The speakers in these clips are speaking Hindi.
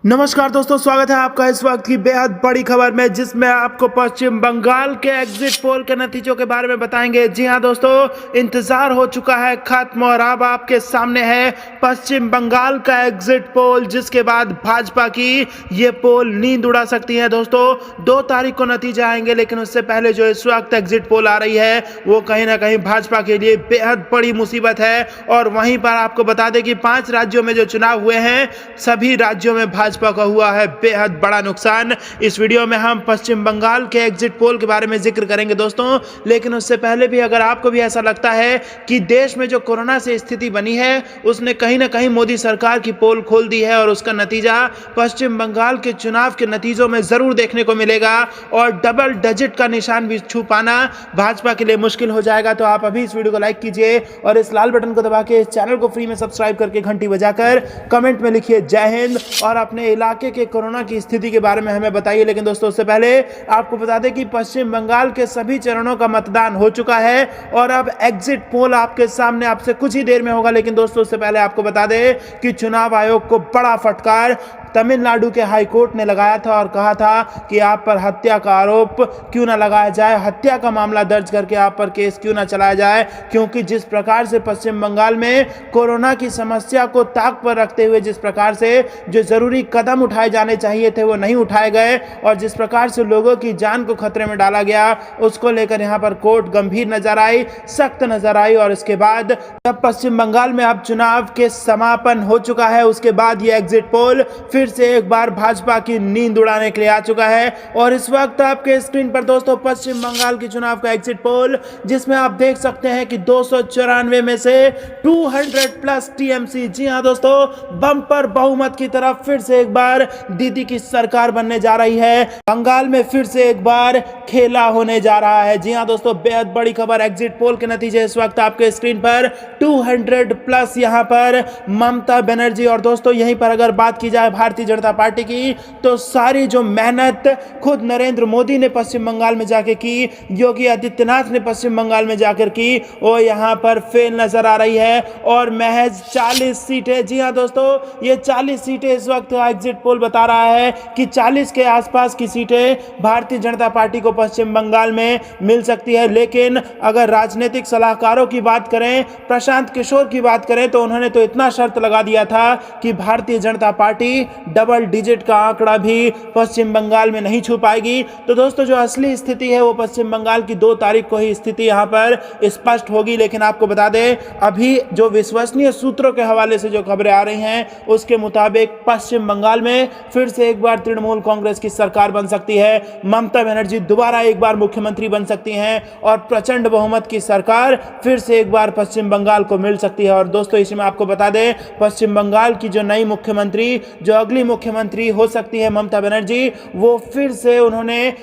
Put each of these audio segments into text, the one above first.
नमस्कार दोस्तों, स्वागत है आपका इस वक्त की बेहद बड़ी खबर में, जिसमें आपको पश्चिम बंगाल के एग्जिट पोल के नतीजों के बारे में बताएंगे। जी हां दोस्तों, इंतजार हो चुका है खत्म और अब आपके सामने है पश्चिम बंगाल का एग्जिट पोल, जिसके बाद भाजपा की ये पोल नींद उड़ा सकती है। दोस्तों 2 तारीख को नतीजे आएंगे, लेकिन उससे पहले जो इस वक्त एग्जिट पोल आ रही है वो कहीं ना कहीं भाजपा के लिए बेहद बड़ी मुसीबत है। और वहीं पर आपको बता दें कि 5 राज्यों में जो चुनाव हुए हैं, सभी राज्यों में भाजपा का हुआ है बेहद बड़ा नुकसान। इस वीडियो में हम पश्चिम बंगाल के एग्जिट पोल के बारे में जिक्र करेंगे दोस्तों, लेकिन उससे पहले भी अगर आपको भी ऐसा लगता है कि देश में जो कोरोना से स्थिति बनी है उसने कहीं ना कहीं मोदी सरकार की पोल खोल दी है और उसका नतीजा पश्चिम बंगाल के चुनाव के नतीजों में जरूर देखने को मिलेगा और डबल डिजिट का निशान भी छू पाना भाजपा के लिए मुश्किल हो जाएगा। तो आप अभी इस वीडियो को लाइक कीजिए और इस लाल बटन को दबा के इस चैनल को फ्री में सब्सक्राइब करके घंटी बजाकर कमेंट में लिखिए जय हिंद और अपने इलाके के कोरोना की स्थिति के बारे में हमें बताइए। लेकिन दोस्तों उससे पहले आपको बता दें कि पश्चिम बंगाल के सभी चरणों का मतदान हो चुका है और अब एग्जिट पोल आपके सामने आपसे कुछ ही देर में होगा। लेकिन दोस्तों उससे पहले आपको बता दें कि चुनाव आयोग को बड़ा फटकार तमिलनाडु के हाई कोर्ट ने लगाया था और कहा था कि आप पर हत्या का आरोप क्यों ना लगाया जाए, हत्या का मामला दर्ज करके आप पर केस क्यों ना चलाया जाए, क्योंकि जिस प्रकार से पश्चिम बंगाल में कोरोना की समस्या को ताक पर रखते हुए जिस प्रकार से जो जरूरी कदम उठाए जाने चाहिए थे वो नहीं उठाए गए और जिस प्रकार से लोगों की जान को खतरे में डाला गया, उसको लेकर यहाँ पर कोर्ट गंभीर नजर आई, सख्त नजर आई। और इसके बाद जब पश्चिम बंगाल में अब चुनाव के समापन हो चुका है, उसके बाद ये एग्जिट पोल फिर से एक बार भाजपा की नींद उड़ाने के लिए आ चुका है। और इस वक्त आपके स्क्रीन पर दोस्तों पश्चिम बंगाल की चुनाव का एग्जिट पोल, जिसमें आप देख सकते हैं कि 294 में से 200 प्लस टीएमसी, जी हां दोस्तों, बम्पर बहुमत की तरफ फिर से एक बार दीदी की सरकार बनने जा रही है। बंगाल में फिर से एक बार खेला होने जा रहा है। जी हां दोस्तों, बेहद बड़ी खबर, एग्जिट पोल के नतीजे इस वक्त आपके स्क्रीन पर 200 प्लस यहां पर ममता बनर्जी। और दोस्तों यहीं पर अगर बात की जाए भारतीय जनता पार्टी की, तो सारी जो मेहनत खुद नरेंद्र मोदी ने पश्चिम बंगाल में जाके की, योगी आदित्यनाथ ने पश्चिम बंगाल में जाकर की, वो यहां पर फेल नजर आ रही है। और महज 40 सीटें, जी हां दोस्तों, ये 40 सीटें इस वक्त एग्जिट पोल बता रहा है कि 40 के आसपास की सीटें भारतीय जनता पार्टी को पश्चिम बंगाल में मिल सकती है। लेकिन अगर राजनीतिक सलाहकारों की बात करें, प्रशांत किशोर की बात करें, तो उन्होंने तो इतना शर्त लगा दिया था कि Bharatiya Janata party double digit का आंकड़ा भी पश्चिम बंगाल में नहीं छू पाएगी। तो दोस्तों जो असली स्थिति है वो पश्चिम बंगाल की 2 तारीख को ही स्थिति यहां पर स्पष्ट होगी। लेकिन आपको बता दें, अभी जो विश्वसनीय सूत्रों के हवाले से जो खबरें आ रही हैं उसके मुताबिक पश्चिम बंगाल में फिर से एक बार तृणमूल कांग्रेस की सरकार बन सकती है, ममता बनर्जी दोबारा एक बार मुख्यमंत्री बन सकती हैं और प्रचंड बहुमत की सरकार फिर से एक बार पश्चिम बंगाल को मिल सकती है। और दोस्तों इसी में आपको बता दें, पश्चिम बंगाल की जो नई मुख्यमंत्री, जो अगली मुख्यमंत्री हो सकती है ममता बनर्जी, वो फिर से उन्होंने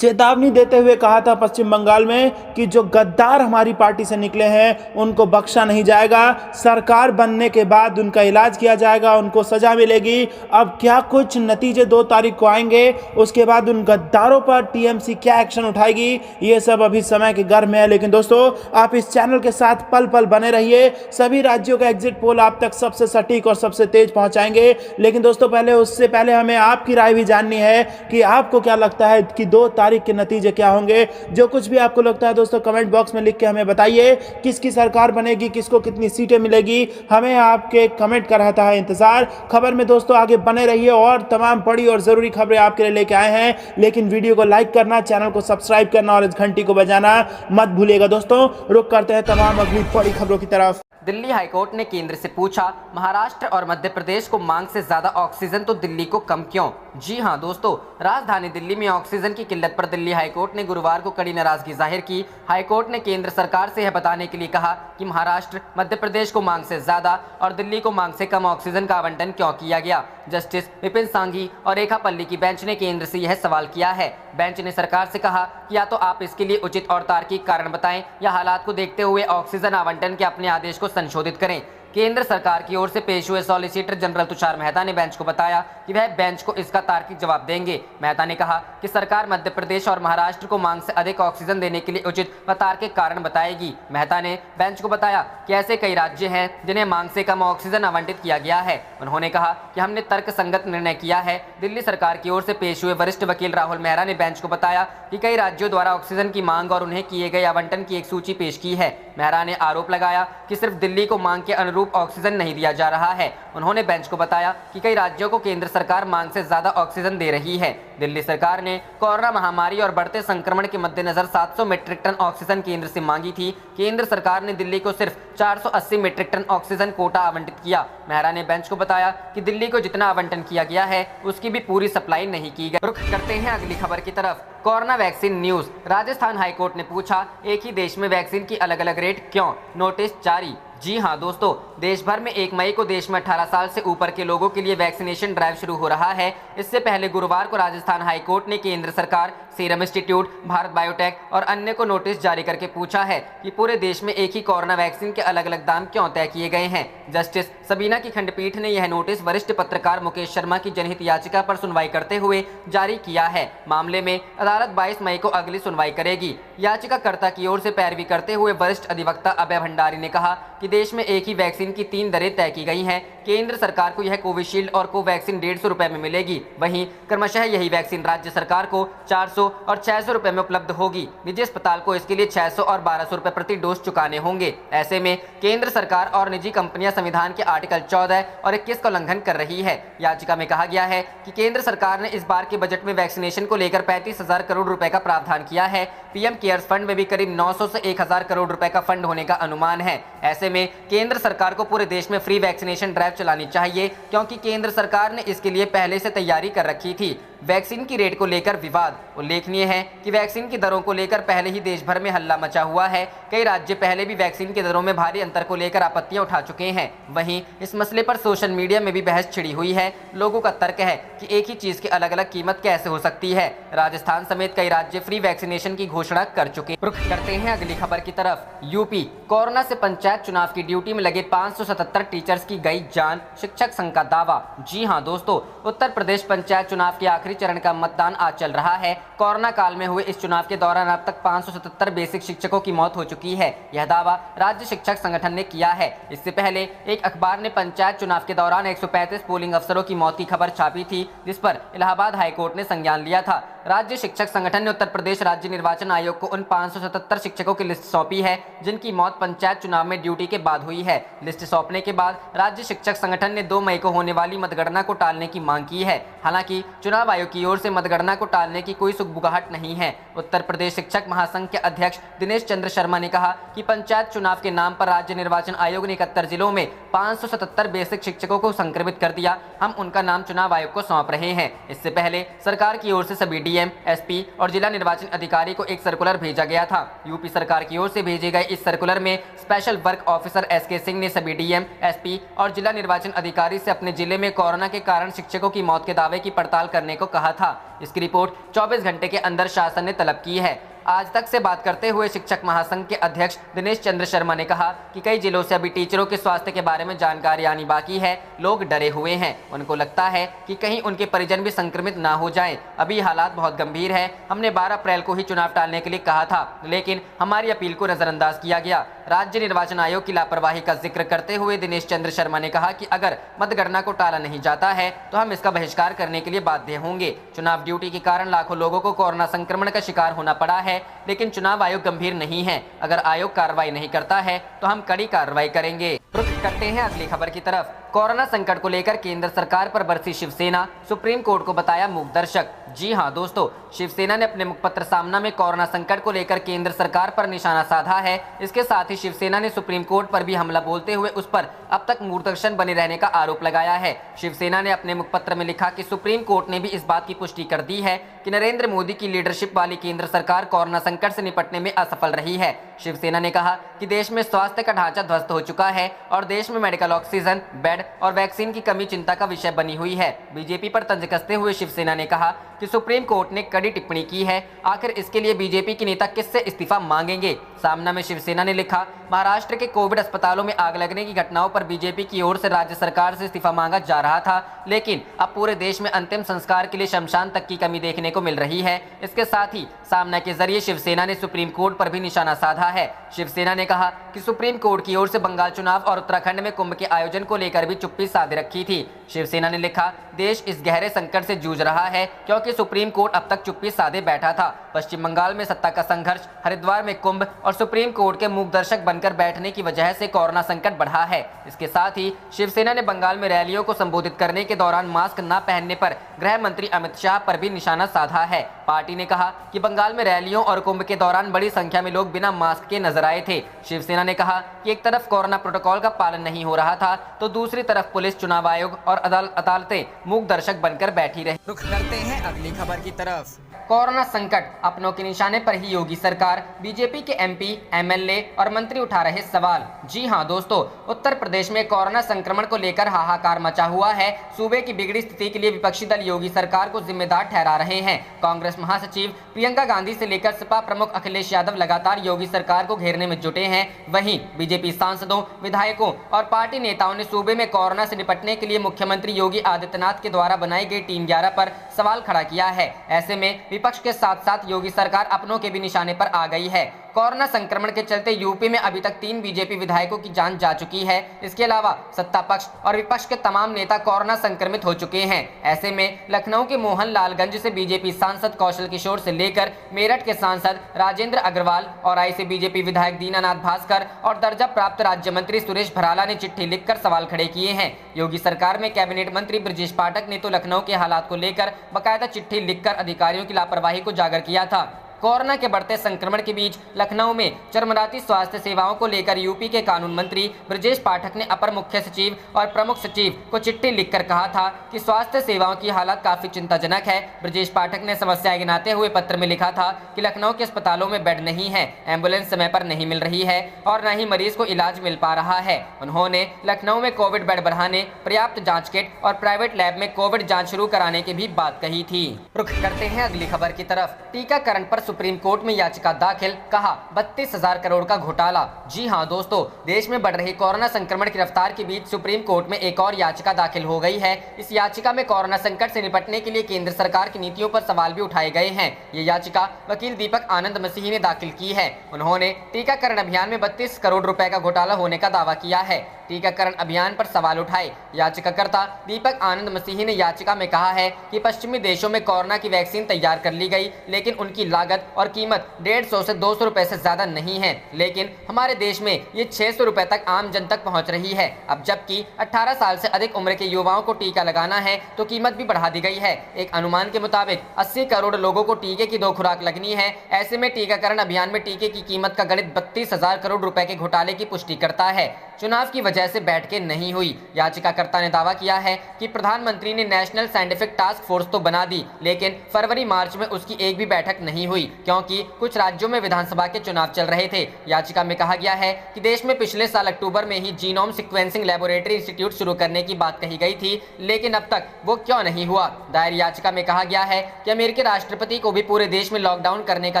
चेतावनी देते हुए कहा था पश्चिम बंगाल में कि जो गद्दार हमारी पार्टी से निकले हैं उनको बख्शा नहीं जाएगा, सरकार बनने के बाद उनका इलाज किया जाएगा, उनको सजा मिलेगी। अब क्या कुछ नतीजे 2 तारीख को आएंगे, उसके बाद उन गद्दारों पर टीएमसी क्या एक्शन उठाएगी, ये सब अभी समय के गर्भ में है। लेकिन दोस्तों आप इस चैनल के साथ पल पल बने रहिए, सभी राज्यों का एग्जिट पोल आप तक सबसे सटीक और सबसे तेज पहुंचाएंगे। लेकिन दोस्तों उससे पहले हमें आपकी राय भी जाननी है कि आपको क्या लगता है कि 2 तारीख के नतीजे क्या होंगे। जो कुछ भी आपको लगता है दोस्तों कमेंट बॉक्स में लिख के हमें बताइए, किसकी सरकार बनेगी, किसको कितनी सीटें मिलेगी, हमें आपके कमेंट का रहता है इंतजार। खबर में दोस्तों आगे बने रहिए और तमाम बड़ी और जरूरी खबरें आपके लिए लेके आए हैं। लेकिन वीडियो को लाइक करना, चैनल को सब्सक्राइब करना और इस घंटी को बजाना मत भूलिएगा। दोस्तों रुक करते हैं तमाम अगली बड़ी खबरों की तरफ। दिल्ली हाईकोर्ट ने केंद्र से पूछा, महाराष्ट्र और मध्य प्रदेश को मांग से ज्यादा ऑक्सीजन तो दिल्ली को कम क्यों। जी हां दोस्तों, राजधानी दिल्ली में ऑक्सीजन की किल्लत पर दिल्ली हाईकोर्ट ने गुरुवार को कड़ी नाराजगी जाहिर की। हाईकोर्ट ने केंद्र सरकार से यह बताने के लिए कहा कि महाराष्ट्र, मध्य प्रदेश को मांग से ज्यादा और दिल्ली को मांग से कम ऑक्सीजन का आवंटन क्यों किया गया। जस्टिस विपिन सांघी और रेखा पल्ली की बेंच ने केंद्र से यह सवाल किया है। बेंच ने सरकार से कहा कि या तो आप इसके लिए उचित और तार्किक कारण बताएं या हालात को देखते हुए ऑक्सीजन आवंटन के अपने आदेश को संशोधित करें। केंद्र सरकार की ओर से पेश हुए सॉलिसिटर जनरल तुषार मेहता ने बेंच को बताया कि वह बेंच को इसका तार्किक जवाब देंगे। मेहता ने कहा कि सरकार मध्य प्रदेश और महाराष्ट्र को मांग से अधिक ऑक्सीजन देने के लिए उचित व तार्किक कारण बताएगी। मेहता ने बेंच को बताया कि ऐसे कई राज्य हैं जिन्हें मांग से कम ऑक्सीजन आवंटित किया गया है। उन्होंने कहा कि हमने तर्कसंगत निर्णय किया है। दिल्ली सरकार की ओर से पेश हुए वरिष्ठ वकील राहुल मेहरा ने बेंच को बताया कि कई राज्यों द्वारा ऑक्सीजन की मांग और उन्हें किए गए आवंटन की एक सूची पेश की है। मेहरा ने आरोप लगाया कि सिर्फ दिल्ली को मांग के अनुरूप ऑक्सीजन नहीं दिया जा रहा है। उन्होंने बेंच को बताया कि कई राज्यों को केंद्र सरकार मांग से ज्यादा ऑक्सीजन दे रही है। दिल्ली सरकार ने कोरोना महामारी और बढ़ते संक्रमण के मद्देनजर 700 मीट्रिक टन ऑक्सीजन केंद्र से मांगी थी। केंद्र सरकार ने दिल्ली को सिर्फ 480 मीट्रिक टन ऑक्सीजन कोटा आवंटित किया। मेहरा ने बेंच को बताया कि दिल्ली को जितना आवंटन किया गया है उसकी भी पूरी सप्लाई नहीं की गई। रुख करते हैं अगली खबर की तरफ। Corona vaccine news. Rajasthan high court ने पूछा, एक ही देश में वैक्सीन की अलग अलग रेट क्यों? नोटिस जारी। जी हां दोस्तों, देश भर में 1 मई को देश में 18 साल से ऊपर के लोगों के लिए वैक्सीनेशन ड्राइव शुरू हो रहा है। इससे पहले गुरुवार को राजस्थान हाईकोर्ट ने केंद्र सरकार, सीरम इंस्टीट्यूट, भारत बायोटेक और अन्य को नोटिस जारी करके पूछा है कि पूरे देश में एक ही कोरोना वैक्सीन के अलग अलग दाम क्यों तय किए गए हैं। जस्टिस सबीना की खंडपीठ ने यह नोटिस वरिष्ठ पत्रकार मुकेश शर्मा की जनहित याचिका पर सुनवाई करते हुए जारी किया है। मामले में अदालत 22 मई को अगली सुनवाई करेगी। याचिकाकर्ता की ओर से पैरवी करते हुए वरिष्ठ अधिवक्ता अभय भंडारी ने कहा कि देश में एक ही वैक्सीन की 3 दरें तय की गई हैं। केंद्र सरकार को यह कोविशील्ड और कोवैक्सीन 150 रुपए में मिलेगी, वहीं क्रमशः यही वैक्सीन राज्य सरकार को 400 और 600 रुपए में उपलब्ध होगी। निजी अस्पताल को इसके लिए 600 और 1200 रुपए प्रति डोज चुकाने होंगे। ऐसे में केंद्र सरकार और निजी कंपनियां संविधान के आर्टिकल 14 और 21 का उल्लंघन कर रही है। याचिका में कहा गया है कि केंद्र सरकार ने इस बार के बजट में वैक्सीनेशन को लेकर 35,000 करोड़ रुपए का प्रावधान किया है। पीएम केयर्स फंड में भी करीब 900 से 1,000 करोड़ रुपए का फंड होने का अनुमान है। ऐसे में केंद्र सरकार को पूरे देश में फ्री वैक्सीनेशन ड्राइव चलानी चाहिए, क्योंकि केंद्र सरकार ने इसके लिए पहले से तैयारी कर रखी थी। वैक्सीन की रेट को लेकर विवाद। उल्लेखनीय है कि वैक्सीन की दरों को लेकर पहले ही देश भर में हल्ला मचा हुआ है। कई राज्य पहले भी वैक्सीन की दरों में भारी अंतर को लेकर आपत्तियां उठा चुके हैं। वहीं इस मसले पर सोशल मीडिया में भी बहस छिड़ी हुई है। लोगों का तर्क है कि एक ही चीज की अलग अलग कीमत कैसे हो सकती है। राजस्थान समेत कई राज्य फ्री वैक्सीनेशन की घोषणा कर चुके। रुख करते हैं अगली खबर की तरफ। यूपी, कोरोना से पंचायत चुनाव की ड्यूटी में लगे 577 टीचर्स की गई जान, शिक्षक संघ का दावा। जी हां दोस्तों, उत्तर प्रदेश पंचायत चुनाव के आखिरी चरण का मतदान आज चल रहा है। कोरोना काल में हुए इस चुनाव के दौरान अब तक 577 बेसिक शिक्षकों की मौत हो चुकी है। यह दावा राज्य शिक्षक संगठन ने किया है। इससे पहले एक अखबार ने पंचायत चुनाव के दौरान 135 पोलिंग अफसरों की मौत की खबर छापी थी, जिस पर इलाहाबाद हाईकोर्ट ने संज्ञान लिया था। राज्य शिक्षक संगठन ने उत्तर प्रदेश राज्य निर्वाचन आयोग को उन 577 शिक्षकों की लिस्ट सौंपी है जिनकी मौत पंचायत चुनाव में ड्यूटी के बाद हुई है। लिस्ट सौंपने के बाद राज्य शिक्षक संगठन ने 2 मई को होने वाली मतगणना को टालने की मांग की है। हालांकि चुनाव आयोग की ओर से मतगणना को टालने की कोई सुगबुगाहट नहीं है। उत्तर प्रदेश शिक्षक महासंघ के अध्यक्ष दिनेश चंद्र शर्मा ने कहा कि पंचायत चुनाव के नाम पर राज्य निर्वाचन आयोग ने 71 जिलों में 577 बेसिक शिक्षकों को संक्रमित कर दिया। हम उनका नाम चुनाव आयोग को सौंप रहे हैं। इससे पहले सरकार की ओर से सभी डीएम, एसपी और जिला निर्वाचन अधिकारी को एक सर्कुलर भेजा गया था। यूपी सरकार की ओर से भेजे गए इस सर्कुलर में special work officer SK Singh ने सभी डीएम, एसपी और जिला निर्वाचन अधिकारी से अपने जिले में कोरोना के कारण शिक्षकों की मौत के दावे की पड़ताल करने को कहा था। इसकी रिपोर्ट 24 घंटे के अंदर शासन ने तलब की है। आज तक से बात करते हुए शिक्षक महासंघ के अध्यक्ष दिनेश चंद्र शर्मा ने कहा कि कई जिलों से अभी टीचरों के स्वास्थ्य के बारे में जानकारी आनी बाकी है। लोग डरे हुए हैं। उनको लगता है कि कहीं उनके परिजन भी संक्रमित ना हो जाएं। अभी हालात बहुत गंभीर है। हमने 12 अप्रैल को ही चुनाव टालने के लिए कहा था, लेकिन हमारी अपील को नजरअंदाज किया गया। राज्य निर्वाचन आयोग की लापरवाही का जिक्र करते हुए दिनेश चंद्र शर्मा ने कहा कि अगर मतगणना को टाला नहीं जाता है तो हम इसका बहिष्कार करने के लिए बाध्य होंगे। चुनाव ड्यूटी के कारण लाखों लोगों को कोरोना संक्रमण का शिकार होना पड़ा है, लेकिन चुनाव आयोग गंभीर नहीं है। अगर आयोग कार्रवाई नहीं करता है तो हम कड़ी कार्रवाई करेंगे। रुख करते हैं अगली खबर की तरफ। कोरोना संकट को लेकर केंद्र सरकार पर बरसी शिवसेना, सुप्रीम कोर्ट को बताया मूक दर्शक। जी हां दोस्तों, शिवसेना ने अपने मुखपत्र सामना में कोरोना संकट को लेकर केंद्र सरकार पर निशाना साधा है। इसके साथ ही शिवसेना ने सुप्रीम कोर्ट पर भी हमला बोलते हुए उस पर अब तक मूकदर्शन बने रहने का आरोप लगाया है। शिवसेना ने अपने मुखपत्र में लिखा कि सुप्रीम कोर्ट ने भी इस बात की पुष्टि कर दी है कि नरेंद्र मोदी की लीडरशिप वाली केंद्र सरकार कोरोना संकट से निपटने में असफल रही है। शिवसेना ने कहा कि देश में स्वास्थ्य का ढांचा ध्वस्त हो चुका है और देश में मेडिकल ऑक्सीजन, बेड और वैक्सीन की कमी चिंता का विषय बनी हुई है। बीजेपी पर तंज कसते हुए शिवसेना ने कहा कि सुप्रीम कोर्ट ने कड़ी टिप्पणी की है, आखिर इसके लिए बीजेपी के नेता किससे इस्तीफा मांगेंगे। सामना में शिवसेना ने लिखा, महाराष्ट्र के कोविड अस्पतालों में आग लगने की घटनाओं पर बीजेपी की ओर से राज्य सरकार से इस्तीफा मांगा जा रहा था, लेकिन अब पूरे देश में अंतिम संस्कार के लिए शमशान तक की कमी देखने को मिल रही है। इसके साथ ही सामना के जरिए शिवसेना ने सुप्रीम कोर्ट पर भी निशाना साधा है। शिवसेना ने कहा कि सुप्रीम कोर्ट की ओर से बंगाल चुनाव और उत्तराखंड में कुंभ के आयोजन को लेकर भी चुप्पी साधे रखी थी। शिवसेना ने लिखा, देश इस गहरे संकट से जूझ रहा है क्योंकि सुप्रीम कोर्ट अब तक चुप्पी साधे बैठा था। पश्चिम बंगाल में सत्ता का संघर्ष, हरिद्वार में कुंभ और सुप्रीम कोर्ट के मूक दर्शक बनकर बैठने की वजह से कोरोना संकट बढ़ा है। इसके साथ ही शिवसेना ने बंगाल में रैलियों को संबोधित करने के दौरान मास्क न पहनने पर गृह मंत्री अमित शाह पर भी निशाना साधा है। पार्टी ने कहा कि बंगाल में रैलियों और कुंभ के दौरान बड़ी संख्या में लोग बिना मास्क के नजर आए थे। शिवसेना ने कहा कि एक तरफ कोरोना प्रोटोकॉल का पालन नहीं हो रहा था तो दूसरी तरफ पुलिस, चुनाव आयोग और अदालतें मूक दर्शक बनकर बैठी रही। रुख करते हैं अगली खबर की तरफ। कोरोना संकट अपनों के निशाने पर ही योगी सरकार, बीजेपी के एमपी, एमएलए और मंत्री उठा रहे सवाल। जी हां दोस्तों, उत्तर प्रदेश में कोरोना संक्रमण को लेकर हाहाकार मचा हुआ है। सूबे की बिगड़ी स्थिति के लिए विपक्षी दल योगी सरकार को जिम्मेदार ठहरा रहे हैं। कांग्रेस महासचिव प्रियंका गांधी से लेकर सपा प्रमुख अखिलेश यादव लगातार योगी सरकार को घेरने में जुटे हैं। वहीं बीजेपी सांसदों, विधायकों और पार्टी नेताओं ने सूबे में कोरोना से निपटने के लिए मुख्यमंत्री योगी आदित्यनाथ के द्वारा बनाई गई टीम 11 पर सवाल खड़ा किया है। ऐसे में विपक्ष के साथ साथ योगी सरकार अपनों के भी निशाने पर आ गई है। कोरोना संक्रमण के चलते यूपी में अभी तक 3 बीजेपी विधायकों की जान जा चुकी है। इसके अलावा सत्ता पक्ष और विपक्ष के तमाम नेता कोरोना संक्रमित हो चुके हैं। ऐसे में लखनऊ के मोहनलालगंज से बीजेपी सांसद कौशल किशोर से लेकर मेरठ के सांसद राजेंद्र अग्रवाल और आई से बीजेपी विधायक दीनानाथ भास्कर और दर्जा प्राप्त राज्य मंत्री सुरेश भराला ने चिट्ठी लिखकर सवाल खड़े किए हैं। योगी सरकार में कैबिनेट मंत्री ब्रजेश पाठक ने तो लखनऊ के हालात को लेकर बकायदा चिट्ठी लिखकर अधिकारियों की लापरवाही को उजागर किया था। कोरोना के बढ़ते संक्रमण के बीच लखनऊ में चरमराती स्वास्थ्य सेवाओं को लेकर यूपी के कानून मंत्री ब्रजेश पाठक ने अपर मुख्य सचिव और प्रमुख सचिव को चिट्ठी लिखकर कहा था कि स्वास्थ्य सेवाओं की हालत काफी चिंताजनक है। ब्रजेश पाठक ने समस्याएं गिनाते हुए पत्र में लिखा था कि लखनऊ के अस्पतालों में बेड नहीं है, एम्बुलेंस समय पर नहीं मिल रही है और न ही मरीज को इलाज मिल पा रहा है। उन्होंने लखनऊ में कोविड बेड बढ़ाने, पर्याप्त जाँच किट और प्राइवेट लैब में कोविड जाँच शुरू कराने की भी बात कही थी। रुख करते हैं अगली खबर की तरफ। टीकाकरण पर सुप्रीम कोर्ट में याचिका दाखिल, कहा 32,000 करोड़ का घोटाला। जी हां दोस्तों, देश में बढ़ रही कोरोना संक्रमण की रफ्तार के बीच सुप्रीम कोर्ट में एक और याचिका दाखिल हो गई है। इस याचिका में कोरोना संकट से निपटने के लिए केंद्र सरकार की नीतियों पर सवाल भी उठाए गए हैं। ये याचिका वकील दीपक आनंद मसीह ने दाखिल की है। उन्होंने टीकाकरण अभियान में 32 करोड़ रुपए का घोटाला होने का दावा किया है। टीकाकरण अभियान पर सवाल उठाए याचिकाकर्ता दीपक आनंद मसीह ने याचिका में कहा है कि पश्चिमी देशों में कोरोना की वैक्सीन तैयार कर ली गई, लेकिन उनकी लागत और कीमत 150 से 200 रुपए से ज्यादा नहीं है, लेकिन हमारे देश में ये 600 रुपए तक आम जन तक पहुंच रही है। अब जबकि 18 साल से अधिक उम्र के युवाओं को टीका लगाना है तो कीमत भी बढ़ा दी गई है। एक अनुमान के मुताबिक 80 करोड़ लोगों को टीके की 2 खुराक लगनी है। ऐसे में टीकाकरण अभियान में टीके की कीमत का गणित 32,000 करोड़ रुपए के घोटाले की पुष्टि करता है। चुनाव की वजह से बैठकें नहीं हुई। याचिकाकर्ता ने दावा किया है कि प्रधानमंत्री ने नेशनल साइंटिफिक टास्क फोर्स तो बना दी, लेकिन फरवरी मार्च में उसकी एक भी बैठक नहीं हुई क्योंकि कुछ राज्यों में विधानसभा के चुनाव चल रहे थे। याचिका में कहा गया है कि देश में पिछले साल अक्टूबर में ही जीनोम सीक्वेंसिंग लैबोरेटरी इंस्टीट्यूट शुरू करने की बात कही गई थी, लेकिन अब तक वो क्यों नहीं हुआ। दायर याचिका में कहा गया है कि अमेरिकी राष्ट्रपति को भी पूरे देश में लॉकडाउन करने का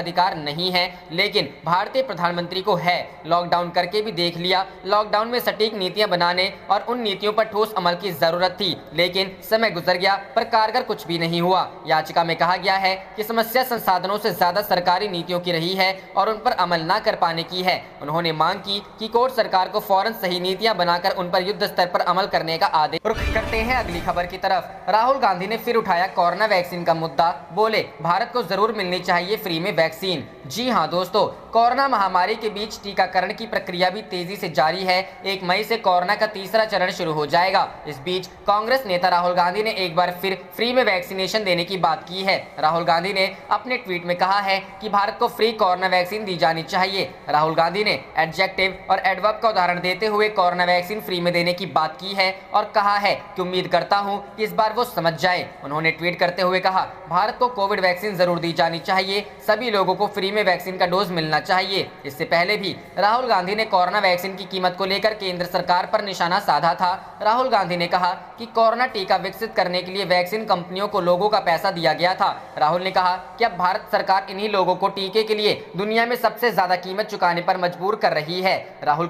अधिकार नहीं है, लेकिन भारतीय प्रधानमंत्री को है। लॉकडाउन करके भी देख लिया। लॉकडाउन में सटीक नीतियां बनाने और उन नीतियों पर ठोस अमल की जरूरत थी, लेकिन समय गुजर गया पर कारगर कुछ भी नहीं हुआ। याचिका में कहा गया है कि समस्या संसाधनों से ज्यादा सरकारी नीतियों की रही है और उन पर अमल न कर पाने की है। उन्होंने मांग की कि कोर्ट सरकार को फौरन सही नीतियां बनाकर उन पर युद्ध स्तर पर अमल करने का आदेश। रुख करते हैं अगली खबर की तरफ। राहुल गांधी ने फिर उठाया कोरोना वैक्सीन का मुद्दा, बोले भारत को जरूर मिलनी चाहिए फ्री में वैक्सीन। जी हां दोस्तों, कोरोना महामारी के बीच टीकाकरण की प्रक्रिया भी तेजी से जारी है। 1 मई से कोरोना का तीसरा चरण शुरू हो जाएगा। इस बीच कांग्रेस नेता राहुल गांधी ने एक बार फिर फ्री में वैक्सीनेशन देने की बात की है। राहुल गांधी ने अपने ट्वीट में कहा है कि भारत को फ्री कोरोना वैक्सीन दी जानी चाहिए। राहुल गांधी ने एडजेक्टिव और एडवर्ब का उदाहरण देते हुए कोरोना वैक्सीन फ्री में देने की बात की है और कहा है कि उम्मीद करता हूं कि इस बार वो समझ जाए। उन्होंने ट्वीट करते हुए कहा, भारत को कोविड वैक्सीन जरूर दी जानी चाहिए, सभी लोगों को फ्री में वैक्सीन का डोज मिलना चाहिए। इससे पहले भी राहुल गांधी ने कोरोना वैक्सीन की कीमत को लेकर केंद्र सरकार पर निशाना साधा था। राहुल गांधी ने कहा कि कोरोना टीका विकसित करने के लिए वैक्सीन कंपनियों को लोगों का पैसा दिया गया था। राहुल ने कहा कि अब भारत सरकार इन्हीं लोगों को टीके के लिए दुनिया में सबसे ज्यादा कीमत चुकाने पर मजबूर कर रही है। राहुल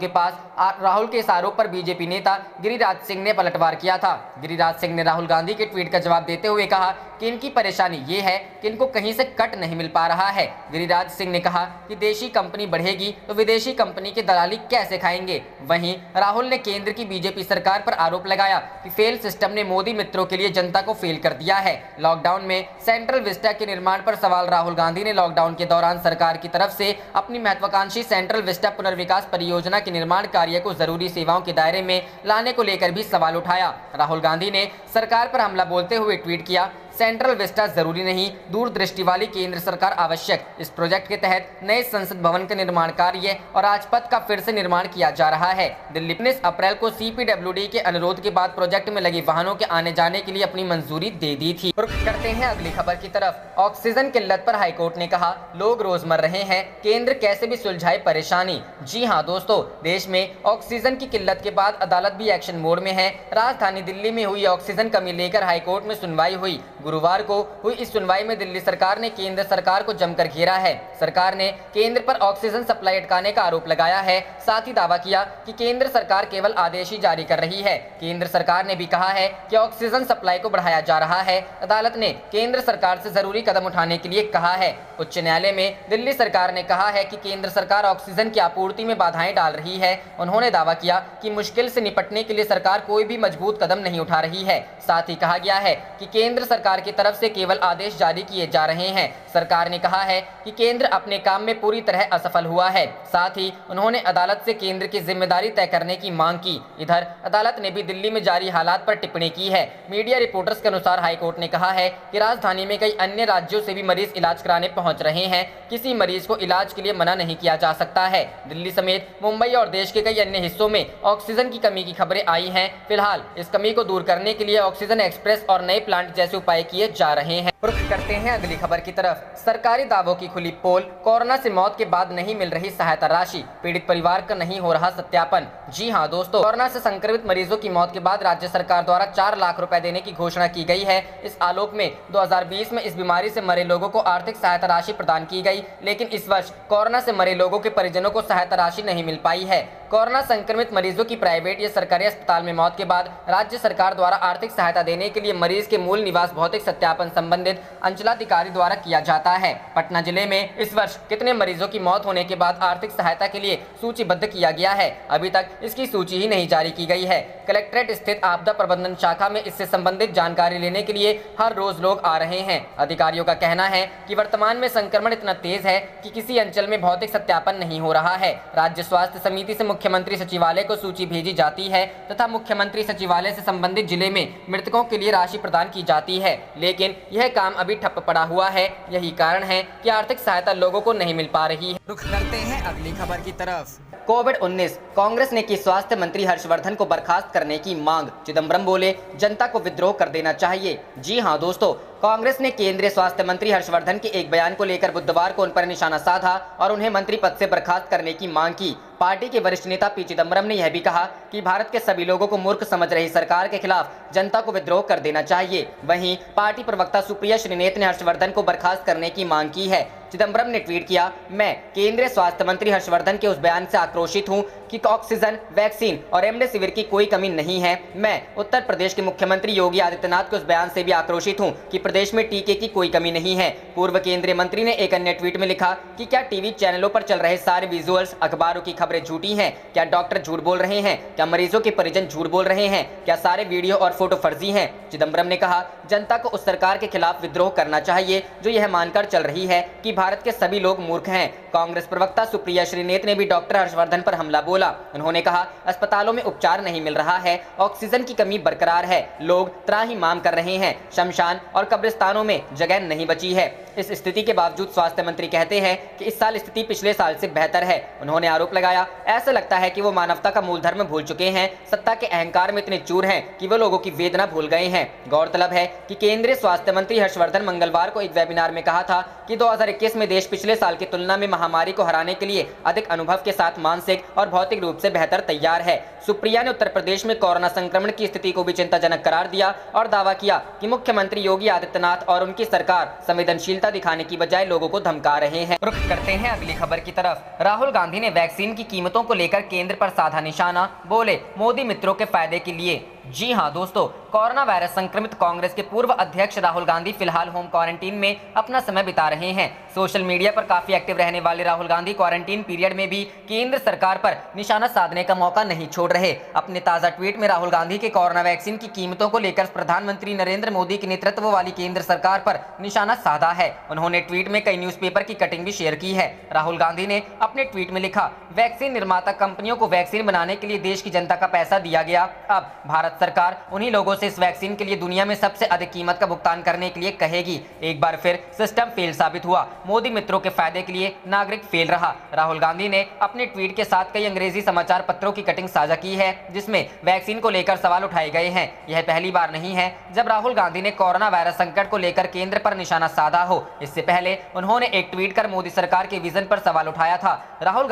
के इस आरोप पर बीजेपी नेता गिरिराज सिंह ने पलटवार किया था। गिरिराज सिंह ने राहुल गांधी के ट्वीट का जवाब देते हुए कहा कि इनकी परेशानी ये है कि इनको कहीं से कट नहीं मिल पा रहा है। गिरिराज सिंह ने कहा कि देशी कंपनी बढ़ेगी तो विदेशी कंपनी की दलाली कैसे खाएंगे। वहीं राहुल ने केंद्र की बीजेपी सरकार पर आरोप लगाया कि फेल सिस्टम ने मोदी मित्रों के लिए जनता को फेल कर दिया है। लॉकडाउन में सेंट्रल विस्टा के निर्माण पर सवाल राहुल गांधी ने लॉकडाउन के दौरान सरकार की तरफ से अपनी महत्वाकांक्षी सेंट्रल विस्टा पुनर्विकास परियोजना के निर्माण कार्य को जरूरी सेवाओं के दायरे में लाने को लेकर भी सवाल उठाया। राहुल गांधी ने सरकार पर हमला बोलते हुए ट्वीट किया, सेंट्रल विस्टा जरूरी नहीं, दूरदृष्टि वाली केंद्र सरकार आवश्यक। इस प्रोजेक्ट के तहत नए संसद भवन का निर्माण कार्य और राजपथ का फिर से निर्माण किया जा रहा है। दिल्ली 19 अप्रैल को CPWD के अनुरोध के बाद प्रोजेक्ट में लगे वाहनों के आने जाने के लिए अपनी मंजूरी दे दी थी। रुख करते हैं अगली खबर की तरफ। ऑक्सीजन किल्लत पर हाईकोर्ट ने कहा, लोग रोज मर रहे हैं, केंद्र कैसे भी सुलझाए परेशानी। जी हाँ दोस्तों, देश में ऑक्सीजन की किल्लत के बाद अदालत भी एक्शन मोड में है। राजधानी दिल्ली में हुई ऑक्सीजन कमी लेकर हाईकोर्ट में सुनवाई हुई। गुरुवार को हुई इस सुनवाई में दिल्ली सरकार ने केंद्र सरकार को जमकर घेरा है। सरकार ने केंद्र पर ऑक्सीजन सप्लाई अटकाने का आरोप लगाया है। साथ ही दावा किया कि केंद्र सरकार केवल आदेश ही जारी कर रही है। केंद्र सरकार ने भी कहा है कि ऑक्सीजन सप्लाई को बढ़ाया जा रहा है। अदालत ने केंद्र सरकार से जरूरी कदम उठाने के लिए कहा है। उच्च न्यायालय में दिल्ली सरकार ने कहा है कि केंद्र सरकार ऑक्सीजन की आपूर्ति में बाधाएं डाल रही है। उन्होंने दावा किया कि मुश्किल से निपटने के लिए सरकार कोई भी मजबूत कदम नहीं उठा रही है। साथ ही कहा गया है कि केंद्र सरकार की तरफ से केवल आदेश जारी किए जा रहे हैं। सरकार ने कहा है कि केंद्र अपने काम में पूरी तरह असफल हुआ है। साथ ही उन्होंने अदालत से केंद्र की जिम्मेदारी तय करने की मांग की। इधर अदालत ने भी दिल्ली में जारी हालात पर टिप्पणी की है। मीडिया रिपोर्टर्स के अनुसार हाईकोर्ट ने कहा है कि राजधानी में कई अन्य राज्यों से भी मरीज इलाज कराने पहुंच रहे हैं। किसी मरीज को इलाज के लिए मना नहीं किया जा सकता है। दिल्ली समेत मुंबई और देश के कई अन्य हिस्सों में ऑक्सीजन की कमी की खबरें आई हैं। फिलहाल इस कमी को दूर करने के लिए ऑक्सीजन एक्सप्रेस और नए प्लांट जैसे उपाय किए जा रहे हैं। रुख करते हैं अगली खबर की तरफ। सरकारी दावों की खुली पोल, कोरोना से मौत के बाद नहीं मिल रही सहायता राशि, पीड़ित परिवार का नहीं हो रहा सत्यापन। जी हां दोस्तों, कोरोना से संक्रमित मरीजों की मौत के बाद राज्य सरकार द्वारा 4 लाख रुपए देने की घोषणा की गई है। इस आलोक में 2020 में इस बीमारी से मरे लोगों को आर्थिक सहायता राशि प्रदान की गई, लेकिन इस वर्ष कोरोना से मरे लोगों के परिजनों को सहायता राशि नहीं मिल पाई है। कोरोना संक्रमित मरीजों की प्राइवेट या सरकारी अस्पताल में मौत के बाद राज्य सरकार द्वारा आर्थिक सहायता देने के लिए मरीज के मूल निवास भौतिक सत्यापन संबंधित अंचलाधिकारी द्वारा किया जाता है। पटना जिले में इस वर्ष कितने मरीजों की मौत होने के बाद आर्थिक सहायता के लिए सूचीबद्ध किया गया है, अभी तक इसकी सूची ही नहीं जारी की गई है। कलेक्ट्रेट स्थित आपदा प्रबंधन शाखा में इससे संबंधित जानकारी लेने के लिए हर रोज लोग आ रहे हैं। अधिकारियों का कहना है कि वर्तमान में संक्रमण इतना तेज है कि किसी अंचल में भौतिक सत्यापन नहीं हो रहा है। राज्य स्वास्थ्य समिति से मुख्यमंत्री सचिवालय को सूची भेजी जाती है तथा मुख्यमंत्री सचिवालय से संबंधित जिले में मृतकों के लिए राशि प्रदान की जाती है, लेकिन यह काम अभी ठप पड़ा हुआ है। यही कारण है कि आर्थिक सहायता लोगों को नहीं मिल पा रही है। रुख करते हैं अगली खबर की तरफ। कोविड-19, कांग्रेस ने की स्वास्थ्य मंत्री हर्षवर्धन को बर्खास्त करने की मांग। चिदम्बरम बोले, जनता को विद्रोह कर देना चाहिए। जी हां दोस्तों, कांग्रेस ने केंद्रीय स्वास्थ्य मंत्री हर्षवर्धन के एक बयान को लेकर बुधवार को उन पर निशाना साधा और उन्हें मंत्री पद से बर्खास्त करने की मांग की। पार्टी के वरिष्ठ नेता पी चिदम्बरम ने यह भी कहा कि भारत के सभी लोगों को मूर्ख समझ रही सरकार के खिलाफ जनता को विद्रोह कर देना चाहिए। वहीं पार्टी प्रवक्ता सुप्रिया श्रीनेत ने हर्षवर्धन को बर्खास्त करने की मांग की है। चिदम्बरम ने ट्वीट किया, मैं केंद्रीय स्वास्थ्य मंत्री हर्षवर्धन के उस बयान से आक्रोशित हूं कि ऑक्सीजन, वैक्सीन और रेमडेसिविर की कोई कमी नहीं है। मैं उत्तर प्रदेश के मुख्यमंत्री योगी आदित्यनाथ के उस बयान से भी आक्रोशित हूं कि प्रदेश में टीके की कोई कमी नहीं है। पूर्व केंद्रीय मंत्री ने एक अन्य ट्वीट में लिखा कि क्या टीवी चैनलों पर चल रहे सारे विजुअल्स, अखबारों की खबरें झूठी हैं? क्या डॉक्टर झूठ बोल रहे हैं? क्या मरीजों के परिजन झूठ बोल रहे हैं? क्या सारे वीडियो और फोटो फर्जी हैं? चिदम्बरम ने कहा, जनता को उस सरकार के खिलाफ विद्रोह करना चाहिए जो यह मानकर चल रही है कि भारत के सभी लोग मूर्ख हैं। कांग्रेस प्रवक्ता सुप्रिया श्रीनेत ने भी डॉक्टर हर्षवर्धन पर हमला बोला। उन्होंने कहा, अस्पतालों में उपचार नहीं मिल रहा है, ऑक्सीजन की कमी बरकरार है, लोग त्राहिमाम कर रहे हैं, शमशान और कब्रिस्तानों में जगह नहीं बची है। इस स्थिति के बावजूद स्वास्थ्य मंत्री कहते हैं कि इस साल स्थिति पिछले साल से बेहतर है। उन्होंने आरोप लगाया, ऐसा लगता है कि वो मानवता का मूल धर्म भूल चुके हैं, सत्ता के अहंकार में इतने चूर हैं कि वो लोगों की वेदना भूल गए हैं। गौरतलब है कि केंद्रीय स्वास्थ्य मंत्री हर्षवर्धन मंगलवार को एक वेबिनार में कहा था कि 2021 में देश पिछले साल की तुलना में महामारी को हराने के लिए अधिक अनुभव के साथ मानसिक और भौतिक रूप से बेहतर तैयार है। सुप्रिया ने उत्तर प्रदेश में कोरोना संक्रमण की स्थिति को भी चिंताजनक करार दिया और दावा किया कि मुख्यमंत्री योगी आदित्यनाथ और उनकी सरकार संवेदनशीलता दिखाने की बजाय लोगों को धमका रहे हैं। रुख करते हैं अगली खबर की तरफ। राहुल गांधी ने वैक्सीन की कीमतों को लेकर केंद्र पर साधा निशाना, बोले मोदी मित्रों के फायदे के लिए। जी हां दोस्तों, कोरोना वायरस संक्रमित कांग्रेस के पूर्व अध्यक्ष राहुल गांधी फिलहाल होम क्वारंटीन में अपना समय बिता रहे हैं। सोशल मीडिया पर काफी एक्टिव रहने वाले राहुल गांधी क्वारंटीन पीरियड में भी केंद्र सरकार पर निशाना साधने का मौका नहीं छोड़ रहे। अपने ताजा ट्वीट में राहुल गांधी के कोरोना वैक्सीन की कीमतों को लेकर प्रधानमंत्री नरेंद्र मोदी के नेतृत्व वाली केंद्र सरकार पर निशाना साधा है। उन्होंने ट्वीट में कई न्यूज़पेपर की कटिंग भी शेयर की है। राहुल गांधी ने अपने ट्वीट में लिखा, वैक्सीन निर्माता कंपनियों को वैक्सीन बनाने के लिए देश की जनता का पैसा दिया गया। अब भारत सरकार उन्हीं लोगों से इस वैक्सीन के लिए दुनिया में सबसे अधिक कीमत का भुगतान करने के लिए कहेगी। एक बार फिर सिस्टम फेल साबित हुआ, मोदी मित्रों के फायदे के लिए नागरिक फेल रहा। राहुल गांधी ने अपने ट्वीट के साथ कई अंग्रेजी समाचार पत्रों की कटिंग साझा की है जिसमें वैक्सीन को लेकर सवाल उठाए गए हैं। यह पहली बार नहीं है जब राहुल गांधी ने कोरोना वायरस संकट को लेकर केंद्र पर निशाना साधा हो। इससे पहले उन्होंने एक ट्वीट कर मोदी सरकार के विजन पर सवाल उठाया था। राहुल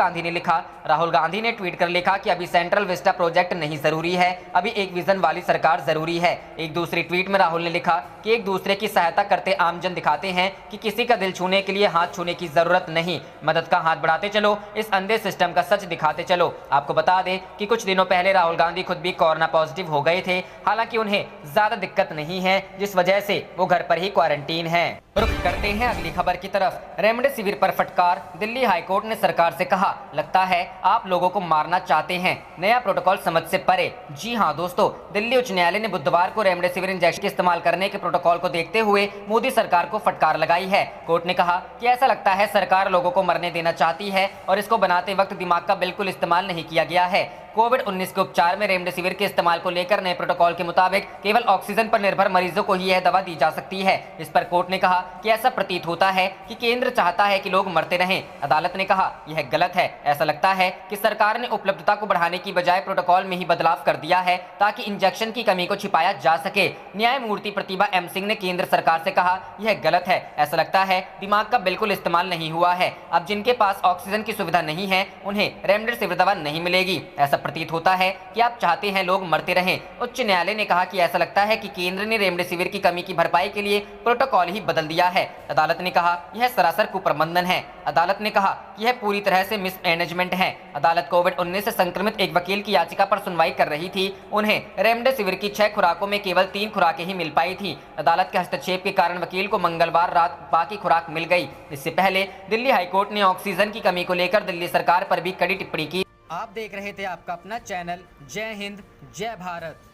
गांधी ने ट्वीट कर लिखा कि अभी सेंट्रल विस्टा प्रोजेक्ट नहीं जरूरी है, अभी एक विजन वाली सरकार जरूरी है। एक दूसरी ट्वीट में राहुल ने लिखा कि एक दूसरे की सहायता करते आमजन दिखाते हैं कि किसी का दिल छूने के लिए हाथ छूने की जरूरत नहीं, मदद का हाथ बढ़ाते चलो, इस अंधे सिस्टम का सच दिखाते चलो। आपको बता दें कि कुछ दिनों पहले राहुल गांधी खुद भी कोरोना पॉजिटिव हो गए थे। हालांकि उन्हें ज्यादा दिक्कत नहीं है जिस वजह से वो घर पर ही क्वारंटीन हैं। रुख करते हैं अगली खबर की तरफ। रेमडेसिविर पर फटकार, दिल्ली हाईकोर्ट ने सरकार से कहा, लगता है आप लोगों को मारना चाहते हैं, नया प्रोटोकॉल समझ से परे। जी हां दोस्तों, दिल्ली उच्च न्यायालय ने बुधवार को रेमडेसिविर इंजेक्शन के इस्तेमाल करने के प्रोटोकॉल को देखते हुए मोदी सरकार को फटकार लगाई है। कोर्ट ने कहा कि ऐसा लगता है सरकार लोगों को मरने देना चाहती है और इसको बनाते वक्त दिमाग का बिल्कुल इस्तेमाल नहीं किया गया है। कोविड-19 के उपचार में रेमडेसिविर के इस्तेमाल को लेकर नए प्रोटोकॉल के मुताबिक केवल ऑक्सीजन पर निर्भर मरीजों को ही यह दवा दी जा सकती है। इस पर कोर्ट ने कहा कि ऐसा प्रतीत होता है कि केंद्र चाहता है कि लोग मरते रहें। अदालत ने कहा यह गलत है। ऐसा लगता है कि सरकार ने उपलब्धता को बढ़ाने की बजाय प्रोटोकॉल में ही बदलाव कर दिया है ताकि इंजेक्शन की कमी को छिपाया जा सके। न्यायमूर्ति प्रतिभा एम सिंह ने केंद्र सरकार से कहा यह गलत है, ऐसा लगता है दिमाग का बिल्कुल इस्तेमाल नहीं हुआ है। अब जिनके पास ऑक्सीजन की सुविधा नहीं है उन्हें रेमडेसिविर दवा नहीं मिलेगी। ऐसा प्रतीत होता है कि आप चाहते हैं लोग मरते रहें। उच्च न्यायालय ने कहा कि ऐसा लगता है कि केंद्र ने रेमडेसिविर की कमी की भरपाई के लिए प्रोटोकॉल ही बदल दिया है। अदालत ने कहा यह सरासर कुप्रबंधन है। अदालत ने कहा कि यह पूरी तरह से मिसमैनेजमेंट है। अदालत कोविड-19 से संक्रमित एक वकील की याचिका पर सुनवाई कर रही थी। उन्हें रेमडेसिविर की 6 खुराकों में केवल 3 खुराकें ही मिल पाई थी। अदालत के हस्तक्षेप के कारण वकील को मंगलवार रात बाकी खुराक मिल गई। इससे पहले दिल्ली हाईकोर्ट ने ऑक्सीजन की कमी को लेकर दिल्ली सरकार पर भी कड़ी टिप्पणी की। आप देख रहे थे आपका अपना चैनल जय हिंद जय भारत।